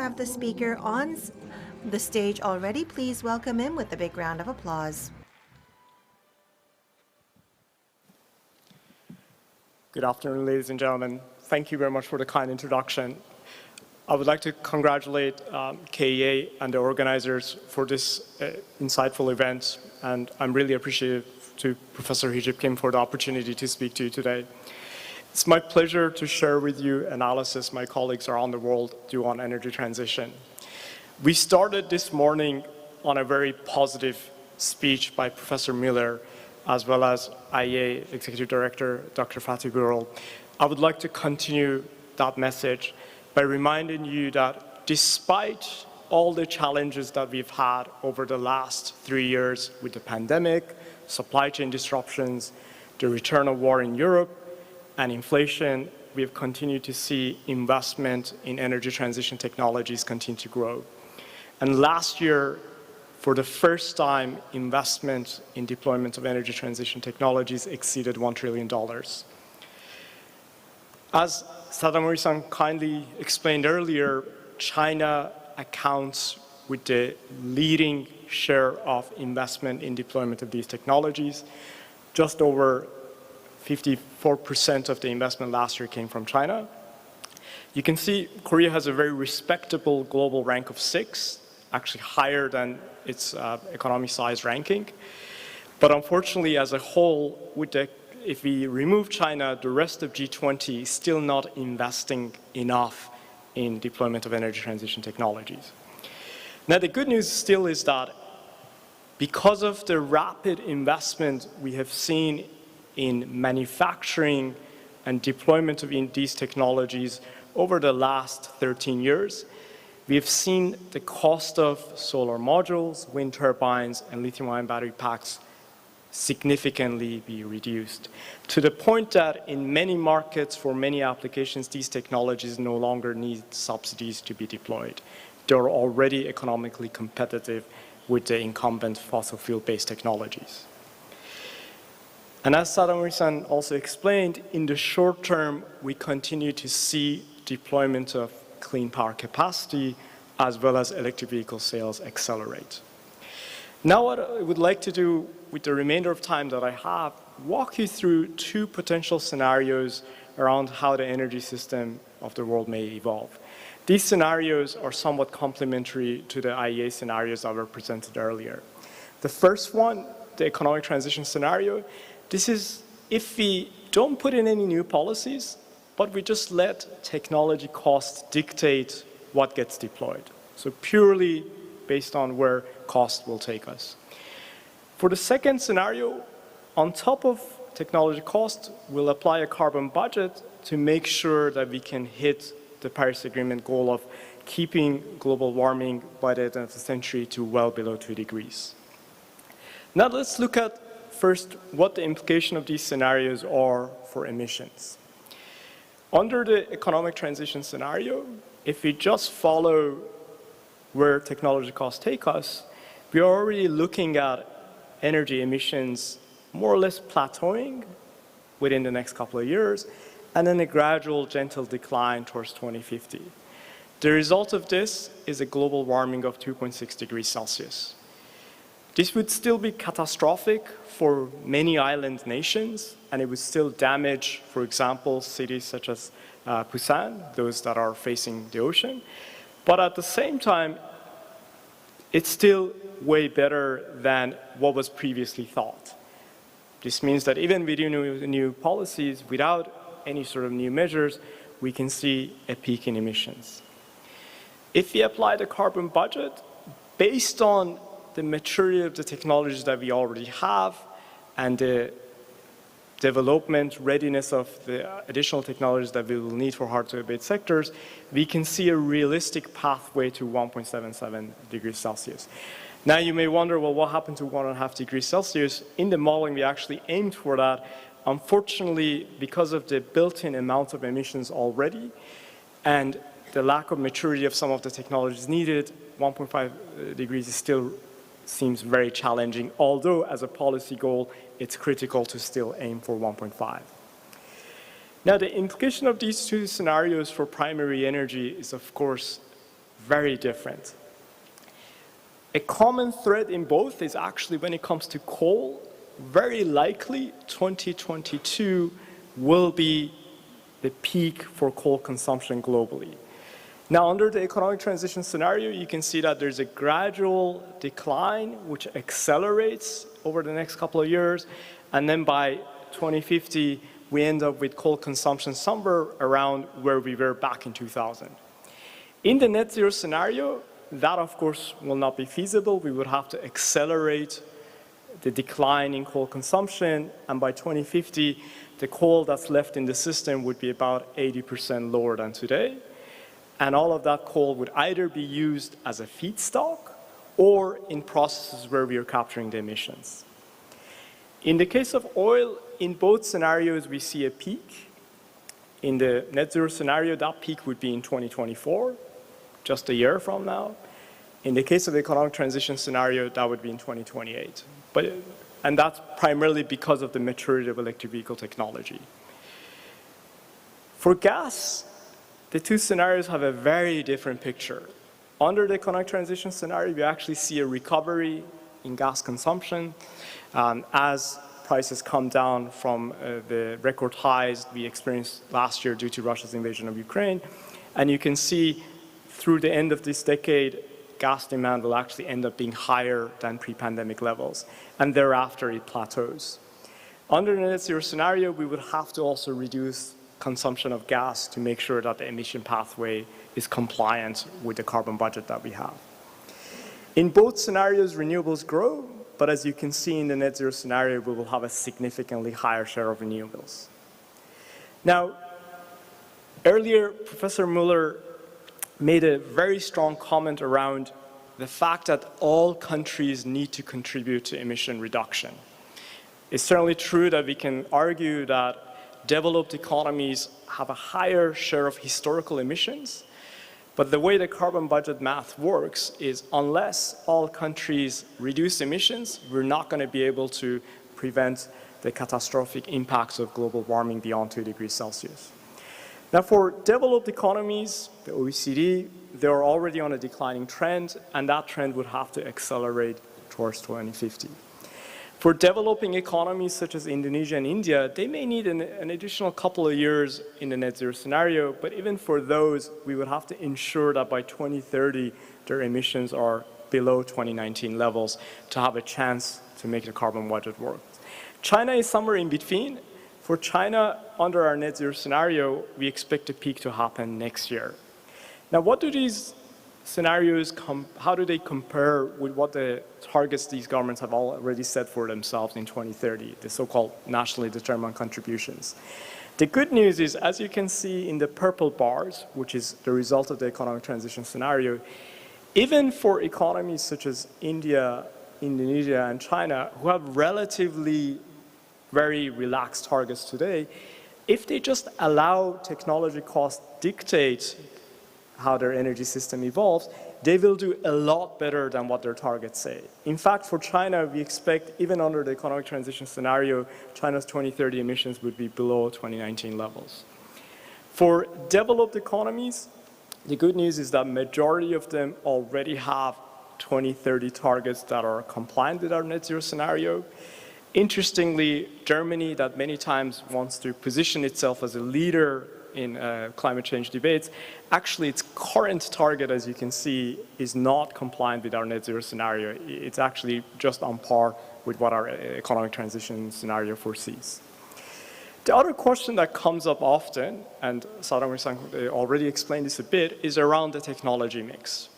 have the speaker on the stage already. Please welcome him with a big round of applause. Good afternoon, ladies and gentlemen. Thank you very much for the kind introduction. I would like to congratulate KEA and the organizers for this insightful event, and I'm really appreciative to Professor Hee-Jip Kim for the opportunity to speak to you today. It's my pleasure to share with you analysis my colleagues around the world do on energy transition. We started this morning on a very positive speech by Professor Miller, as well as IEA Executive Director Dr. Fatih Birol. I would like to continue that message by reminding you that despite all the challenges that we've had over the last 3 years with the pandemic, supply chain disruptions, the return of war in Europe, and inflation, we have continued to see investment in energy transition technologies continue to grow. And last year, for the first time, investment in deployment of energy transition technologies exceeded $1 trillion. As Sadamori-san kindly explained earlier, China accounts with the leading share of investment in deployment of these technologies. Just over 54% of the investment last year came from China. You can see Korea has a very respectable global rank of 6, actually higher than its economy size ranking. But unfortunately, as a whole, if we remove China, the rest of G20 is still not investing enough in deployment of energy transition technologies. Now, the good news still is that because of the rapid investment we have seen in manufacturing and deployment of these technologies over the last 13 years, we have seen the cost of solar modules, wind turbines, and lithium-ion battery packs significantly be reduced, to the point that in many markets, for many applications, these technologies no longer need subsidies to be deployed. They're already economically competitive with the incumbent fossil fuel-based technologies. And as Sadamori-san also explained, in the short term, we continue to see deployment of clean power capacity as well as electric vehicle sales accelerate. Now what I would like to do with the remainder of time that I have, walk you through 2 potential scenarios around how the energy system of the world may evolve. These scenarios are somewhat complementary to the IEA scenarios that were presented earlier. The first one, the economic transition scenario, this is if we don't put in any new policies, but we just let technology costs dictate what gets deployed. So purely based on where cost will take us. For the second scenario, on top of technology cost, we'll apply a carbon budget to make sure that we can hit the Paris Agreement goal of keeping global warming by the end of the century to well below 2 degrees. Now let's look at first what the implication of these scenarios are for emissions. Under the economic transition scenario, if we just follow where technology costs take us, we are already looking at energy emissions more or less plateauing within the next couple of years, and then a gradual gentle decline towards 2050. The result of this is a global warming of 2.6 degrees Celsius. This would still be catastrophic for many island nations, and it would still damage, for example, cities such as Busan, those that are facing the ocean. But at the same time, it's still way better than what was previously thought. This means that even with new policies, without any sort of new measures, we can see a peak in emissions. If we apply the carbon budget, based on the maturity of the technologies that we already have and the development readiness of the additional technologies that we will need for hard-to-abate sectors, we can see a realistic pathway to 1.77 degrees Celsius. Now you may wonder, well, what happened to 1.5 degrees Celsius? In the modeling, we actually aimed for that. Unfortunately, because of the built-in amount of emissions already and the lack of maturity of some of the technologies needed, 1.5 degrees still seems very challenging, although as a policy goal, it's critical to still aim for 1.5. Now, the implication of these 2 scenarios for primary energy is, of course, very different. A common thread in both is actually when it comes to coal, very likely 2022 will be the peak for coal consumption globally. Now, under the economic transition scenario, you can see that there's a gradual decline which accelerates over the next couple of years, and then by 2050, we end up with coal consumption somewhere around where we were back in 2000. In the net zero scenario, that of course will not be feasible. We would have to accelerate the decline in coal consumption, and by 2050, the coal that's left in the system would be about 80% lower than today. And all of that coal would either be used as a feedstock or in processes where we are capturing the emissions. In the case of oil, in both scenarios, we see a peak. In the net zero scenario, that peak would be in 2024, just a year from now. In the case of the economic transition scenario, that would be in 2028. And that's primarily because of the maturity of electric vehicle technology. For gas, the two scenarios have a very different picture. Under the economic transition scenario, we actually see a recovery in gas consumption as prices come down from the record highs we experienced last year due to Russia's invasion of Ukraine. And you can see through the end of this decade, gas demand will actually end up being higher than pre-pandemic levels, and thereafter it plateaus. Under the net zero scenario, we would have to also reduce consumption of gas to make sure that the emission pathway is compliant with the carbon budget that we have. In both scenarios, renewables grow, but as you can see in the net zero scenario, we will have a significantly higher share of renewables. Now, earlier, Professor Muller made a very strong comment around the fact that all countries need to contribute to emission reduction. It's certainly true that we can argue that developed economies have a higher share of historical emissions, but the way the carbon budget math works is unless all countries reduce emissions, we're not going to be able to prevent the catastrophic impacts of global warming beyond 2 degrees Celsius. Now, for developed economies, the OECD, they're already on a declining trend, and that trend would have to accelerate towards 2050. For developing economies such as Indonesia and India, they may need an additional couple of years in the net zero scenario, but even for those, we would have to ensure that by 2030, their emissions are below 2019 levels to have a chance to make the carbon budget work. China is somewhere in between. For China, under our net zero scenario, we expect the peak to happen next year. Now, what do these scenarios, how do they compare with what the targets these governments have already set for themselves in 2030, the so-called nationally determined contributions? The good news is, as you can see in the purple bars, which is the result of the economic transition scenario, even for economies such as India, Indonesia, and China, who have relatively very relaxed targets today, if they just allow technology costs dictate how their energy system evolves, they will do a lot better than what their targets say. In fact, for China, we expect, even under the economic transition scenario, China's 2030 emissions would be below 2019 levels. For developed economies, the good news is that majority of them already have 2030 targets that are compliant with our net zero scenario. Interestingly, Germany, that many times wants to position itself as a leader in climate change debates, actually its current target, as you can see, is not compliant with our net zero scenario. It's actually just on par with what our economic transition scenario foresees. The other question that comes up often, and Sadamir-san already explained this a bit, is around the technology mix.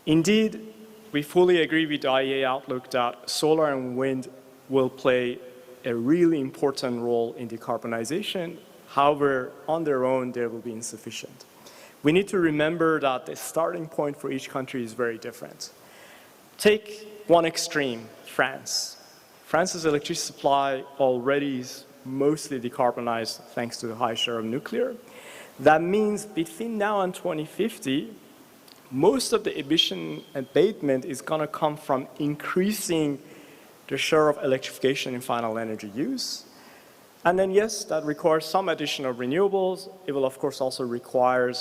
Indeed, we fully agree with the IEA outlook that solar and wind will play a really important role in decarbonization. However, on their own, they will be insufficient. We need to remember that the starting point for each country is very different. Take one extreme, France. France's electricity supply already is mostly decarbonized thanks to the high share of nuclear. That means between now and 2050, most of the emission abatement is going to come from increasing the share of electrification in final energy use. And then, yes, that requires some additional renewables. It will, of course, also require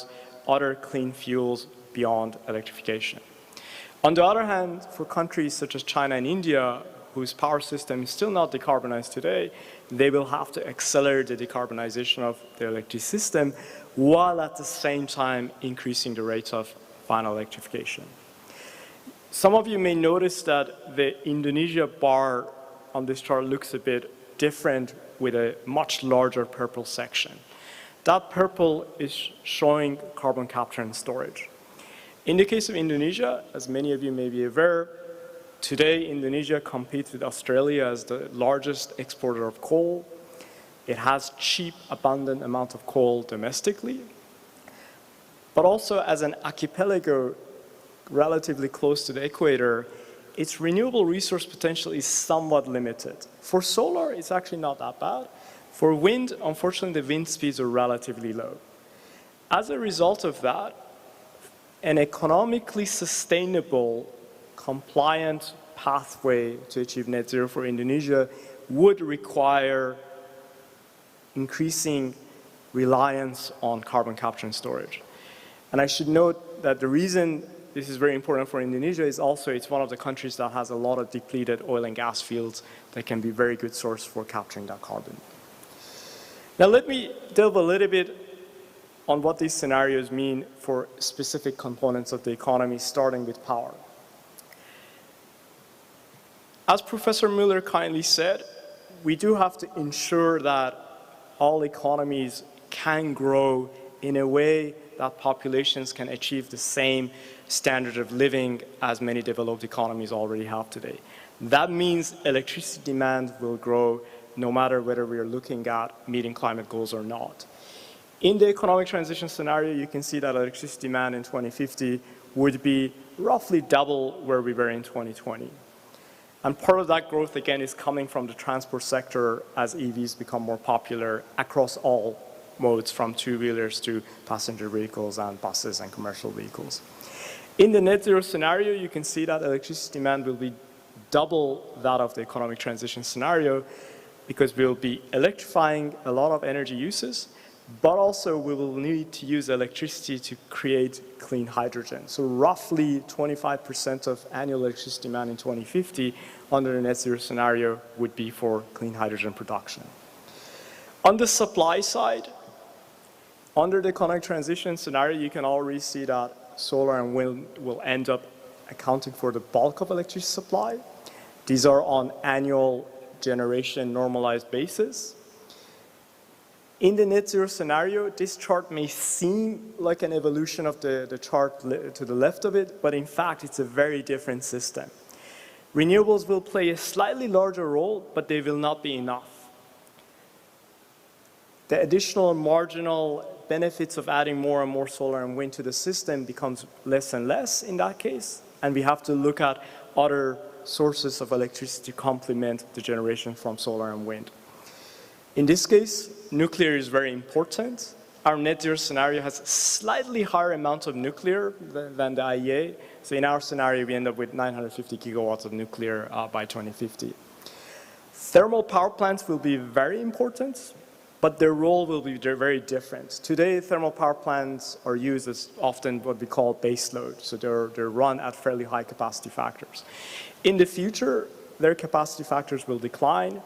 other clean fuels beyond electrification. On the other hand, for countries such as China and India, whose power system is still not decarbonized today, they will have to accelerate the decarbonization of their electricity system while at the same time increasing the rate of final electrification. Some of you may notice that the Indonesia bar on this chart looks a bit different with a much larger purple section. That purple is showing carbon capture and storage. In the case of Indonesia, as many of you may be aware, today Indonesia competes with Australia as the largest exporter of coal. It has cheap, abundant amount of coal domestically, but also as an archipelago relatively close to the equator, its renewable resource potential is somewhat limited. For solar, it's actually not that bad. For wind, unfortunately, the wind speeds are relatively low. As a result of that, an economically sustainable, compliant pathway to achieve net zero for Indonesia would require increasing reliance on carbon capture and storage. And I should note that the reason this is very important for Indonesia is also it's one of the countries that has a lot of depleted oil and gas fields that can be a very good source for capturing that carbon. Now let me delve a little bit on what these scenarios mean for specific components of the economy, starting with power. As Professor Müller kindly said, we do have to ensure that all economies can grow in a way that populations can achieve the same standard of living as many developed economies already have today. That means electricity demand will grow no matter whether we are looking at meeting climate goals or not. In the economic transition scenario, you can see that electricity demand in 2050 would be roughly double where we were in 2020. And part of that growth, again, is coming from the transport sector as EVs become more popular across all modes, from two-wheelers to passenger vehicles and buses and commercial vehicles. In the net zero scenario, you can see that electricity demand will be double that of the economic transition scenario because we'll be electrifying a lot of energy uses, but also we will need to use electricity to create clean hydrogen. So roughly 25% of annual electricity demand in 2050 under the net zero scenario would be for clean hydrogen production. On the supply side, under the economic transition scenario, you can already see that solar and wind will end up accounting for the bulk of electricity supply. These are on annual generation normalized basis. In the net zero scenario, this chart may seem like an evolution of the chart to the left of it, but in fact, it's a very different system. Renewables will play a slightly larger role, but they will not be enough. The additional marginal benefits of adding more and more solar and wind to the system becomes less and less in that case, and we have to look at other sources of electricity to complement the generation from solar and wind. In this case, nuclear is very important. Our net zero scenario has a slightly higher amount of nuclear than the IEA. So in our scenario, we end up with 950 gigawatts of nuclear by 2050. Thermal power plants will be very important, but their role will be very different. Today, thermal power plants are used as often what we call base load. So they're run at fairly high capacity factors. In the future, their capacity factors will decline.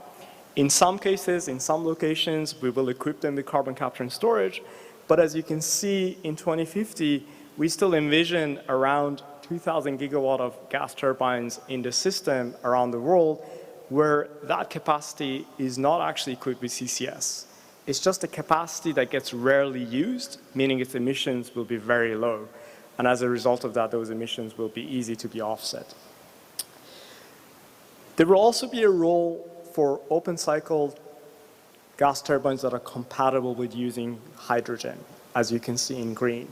In some cases, in some locations, we will equip them with carbon capture and storage. But as you can see, in 2050, we still envision around 2,000 gigawatt of gas turbines in the system around the world, where that capacity is not actually equipped with CCS. It's just a capacity that gets rarely used, meaning its emissions will be very low. And as a result of that, those emissions will be easy to be offset. There will also be a role for open cycle gas turbines that are compatible with using hydrogen, as you can see in green.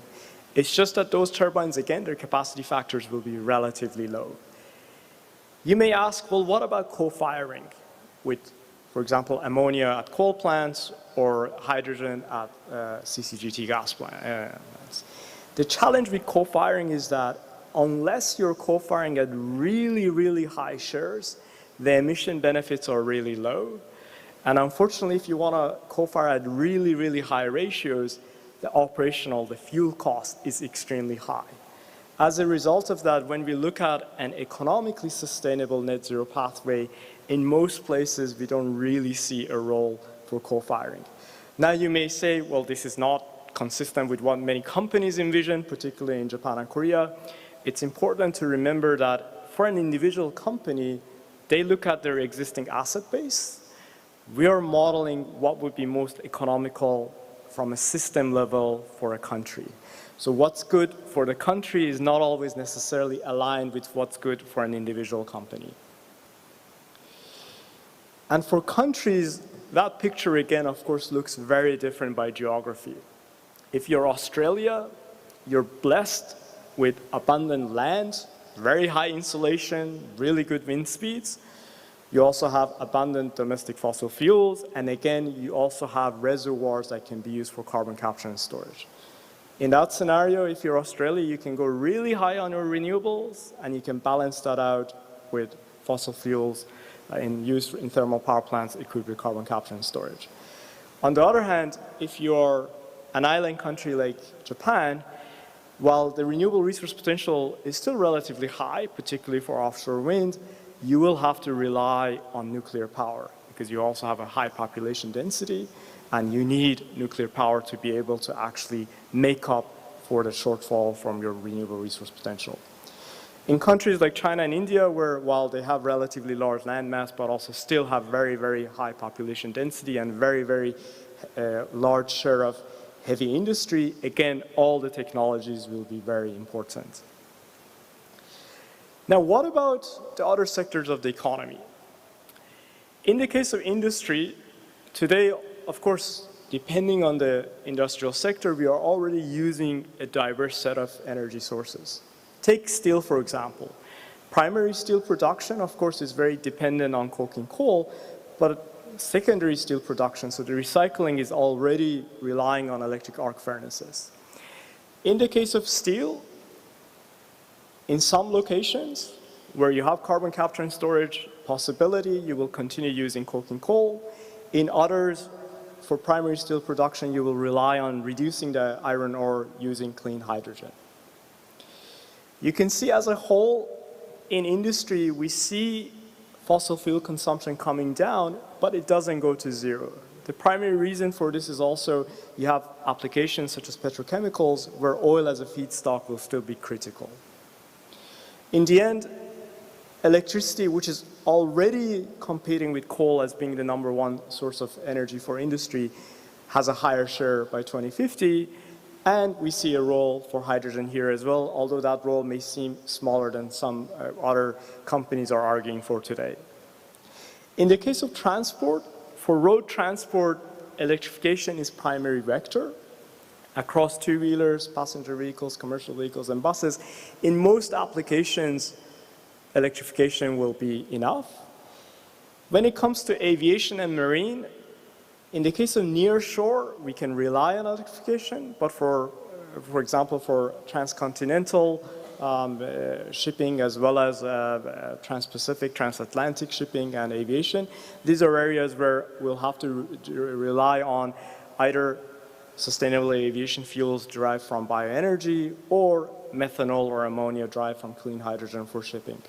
It's just that those turbines, again, their capacity factors will be relatively low. You may ask, well, what about co-firing with, for example, ammonia at coal plants or hydrogen at CCGT gas plants? The challenge with co-firing is that unless you're co-firing at really, really high shares, the emission benefits are really low. And unfortunately, if you want to co-fire at really, really high ratios, the fuel cost is extremely high. As a result of that, when we look at an economically sustainable net zero pathway, in most places we don't really see a role for coal-firing. Now you may say, well, this is not consistent with what many companies envision, particularly in Japan and Korea. It's important to remember that for an individual company, they look at their existing asset base. We are modeling what would be most economical from a system level for a country. So what's good for the country is not always necessarily aligned with what's good for an individual company. And for countries, that picture again, of course, looks very different by geography. If you're Australia, you're blessed with abundant land, very high insulation, really good wind speeds. You also have abundant domestic fossil fuels, and again, you also have reservoirs that can be used for carbon capture and storage. In that scenario, if you're Australia, you can go really high on your renewables, and you can balance that out with fossil fuels used in thermal power plants equipped with carbon capture and storage. On the other hand, if you're an island country like Japan, while the renewable resource potential is still relatively high, particularly for offshore wind, you will have to rely on nuclear power because you also have a high population density and you need nuclear power to be able to actually make up for the shortfall from your renewable resource potential. In countries like China and India, where while they have relatively large land mass, but also still have very, very high population density and very, very large share of heavy industry, again, all the technologies will be very important. Now, what about the other sectors of the economy? In the case of industry, today, of course, depending on the industrial sector, we are already using a diverse set of energy sources. Take steel, for example. Primary steel production, of course, is very dependent on coking coal, but secondary steel production, so the recycling is already relying on electric arc furnaces. In the case of steel, in some locations where you have carbon capture and storage possibility, you will continue using coking coal. In others, for primary steel production, you will rely on reducing the iron ore using clean hydrogen. You can see as a whole, in industry, we see fossil fuel consumption coming down, but it doesn't go to zero. The primary reason for this is also you have applications such as petrochemicals where oil as a feedstock will still be critical. In the end, electricity, which is already competing with coal as being the #1 source of energy for industry, has a higher share by 2050, and we see a role for hydrogen here as well, although that role may seem smaller than some other companies are arguing for today. In the case of transport, for road transport, electrification is primary vector across two-wheelers, passenger vehicles, commercial vehicles, and buses. In most applications, electrification will be enough. When it comes to aviation and marine, in the case of near shore, we can rely on electrification, but for example, for transcontinental shipping as well as trans-Pacific, transatlantic shipping and aviation, these are areas where we'll have to rely on either sustainable aviation fuels derived from bioenergy or methanol or ammonia derived from clean hydrogen for shipping.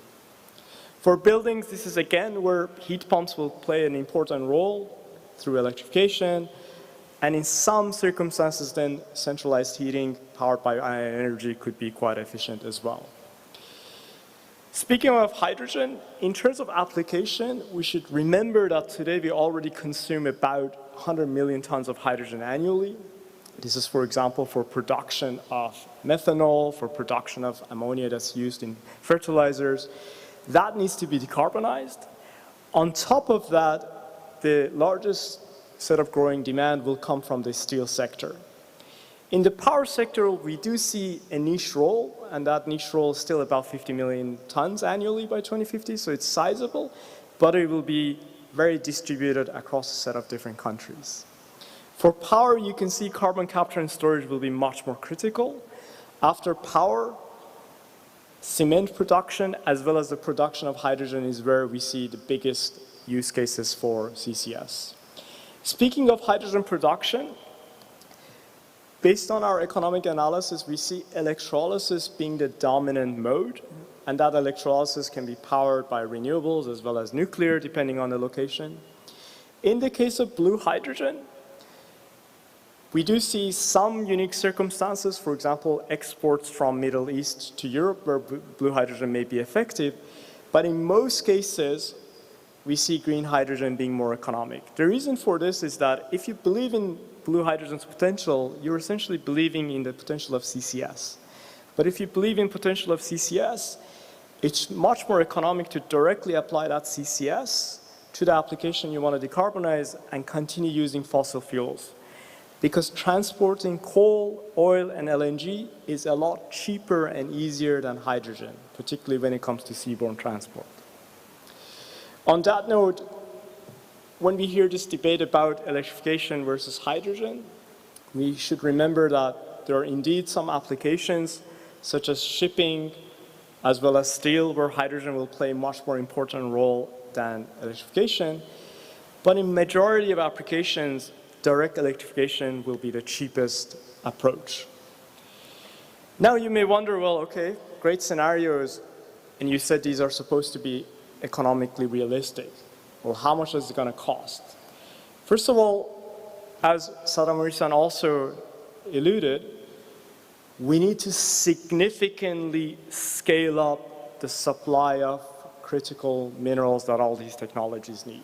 For buildings, this is again where heat pumps will play an important role through electrification, and in some circumstances then centralized heating powered by energy could be quite efficient as well. Speaking of hydrogen, in terms of application, we should remember that today we already consume about 100 million tons of hydrogen annually. This is, for example, for production of methanol, for production of ammonia that's used in fertilizers. That needs to be decarbonized. On top of that, the largest set of growing demand will come from the steel sector. In the power sector, we do see a niche role, and that niche role is still about 50 million tons annually by 2050, so it's sizable, but it will be very distributed across a set of different countries. For power, you can see carbon capture and storage will be much more critical. After power, cement production as well as the production of hydrogen is where we see the biggest use cases for CCS. Speaking of hydrogen production, Based on our economic analysis, we see electrolysis being the dominant mode, and that electrolysis can be powered by renewables as well as nuclear, depending on the location. In the case of blue hydrogen, we do see some unique circumstances, for example, exports from Middle East to Europe where blue hydrogen may be effective, but in most cases, we see green hydrogen being more economic. The reason for this is that if you believe in blue hydrogen's potential, you're essentially believing in the potential of CCS. But if you believe in potential of CCS, it's much more economic to directly apply that CCS to the application you want to decarbonize and continue using fossil fuels. Because transporting coal, oil, and LNG is a lot cheaper and easier than hydrogen, particularly when it comes to seaborne transport. On that note, when we hear this debate about electrification versus hydrogen, we should remember that there are indeed some applications, such as shipping, as well as steel, where hydrogen will play a much more important role than electrification. But in majority of applications, direct electrification will be the cheapest approach. Now you may wonder, well, okay, great scenarios, and you said these are supposed to be economically realistic. Well, how much is it going to cost? First of all, as Sadamori-san also alluded, we need to significantly scale up the supply of critical minerals that all these technologies need.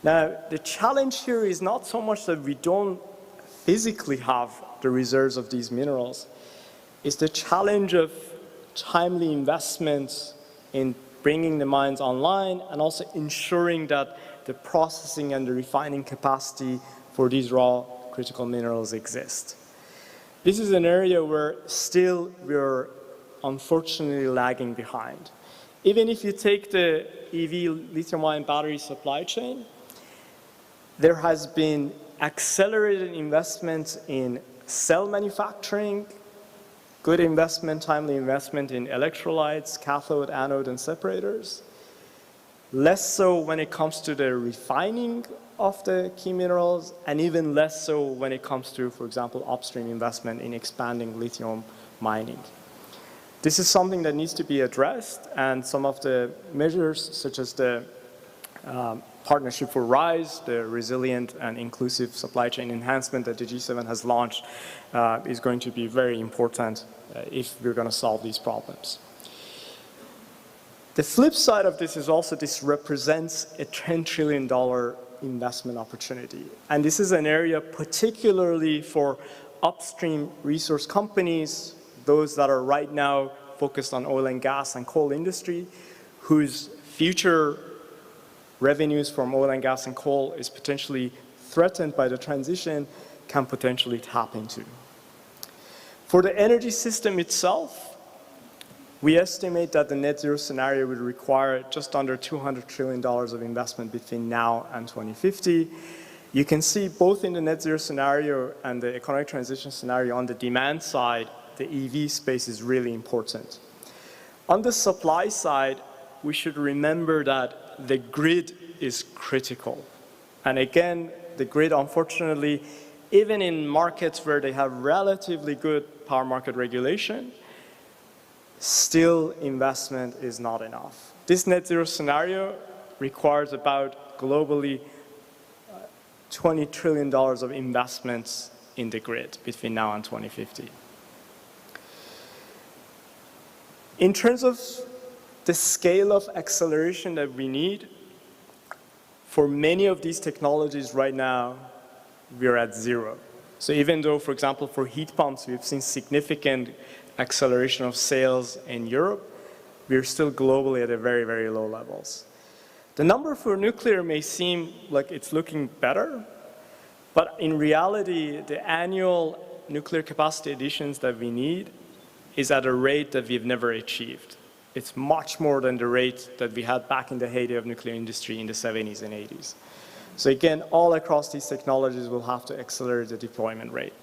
Now, the challenge here is not so much that we don't physically have the reserves of these minerals. It's the challenge of timely investments in bringing the mines online and also ensuring that the processing and the refining capacity for these raw critical minerals exist. This is an area where still we're unfortunately lagging behind. Even if you take the EV lithium-ion battery supply chain, there has been accelerated investments in cell manufacturing, good investment, timely investment in electrolytes, cathode, anode, and separators. Less so when it comes to the refining of the key minerals, and even less so when it comes to, for example, upstream investment in expanding lithium mining. This is something that needs to be addressed, and some of the measures, such as the Partnership for RISE, the resilient and inclusive supply chain enhancement that the G7 has launched, is going to be very important if we're going to solve these problems. The flip side of this is also this represents a $10 trillion investment opportunity. And this is an area particularly for upstream resource companies, those that are right now focused on oil and gas and coal industry, whose future revenues from oil and gas and coal is potentially threatened by the transition, can potentially tap into. For the energy system itself, we estimate that the net zero scenario would require just under $200 trillion of investment between now and 2050. You can see both in the net zero scenario and the economic transition scenario on the demand side, the EV space is really important. On the supply side, we should remember that the grid is critical. And again, the grid, unfortunately, even in markets where they have relatively good power market regulation, still investment is not enough. This net zero scenario requires about globally $20 trillion of investments in the grid between now and 2050. In terms of the scale of acceleration that we need, for many of these technologies right now, we're at zero. So even though, for example, for heat pumps, we've seen significant acceleration of sales in Europe, we're still globally at a very, very low levels. The number for nuclear may seem like it's looking better, but in reality, the annual nuclear capacity additions that we need is at a rate that we've never achieved. It's much more than the rate that we had back in the heyday of nuclear industry in the 70s and 80s. So again, all across these technologies will have to accelerate the deployment rate.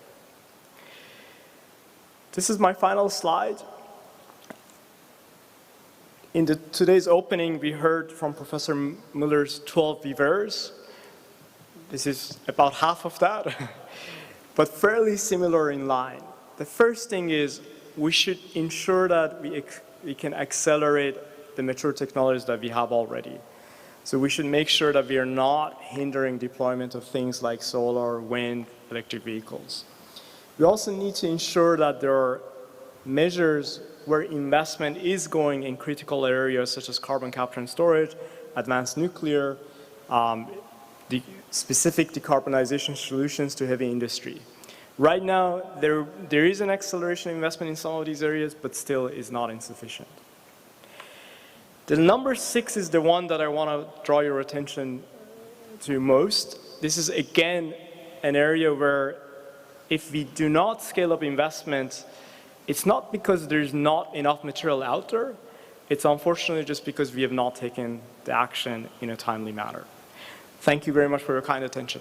This is my final slide. In today's opening, we heard from Professor Muller's 12 levers. This is about half of that. but fairly similar in line. The first thing is we should ensure that we can accelerate the mature technologies that we have already. So we should make sure that we are not hindering deployment of things like solar, wind, electric vehicles. We also need to ensure that there are measures where investment is going in critical areas such as carbon capture and storage, advanced nuclear, the specific decarbonization solutions to heavy industry. Right now, there is an acceleration of investment in some of these areas, but still is not insufficient. The number 6 is the one that I want to draw your attention to most. This is, again, an area where if we do not scale up investment, it's not because there's not enough material out there. It's unfortunately just because we have not taken the action in a timely manner. Thank you very much for your kind attention.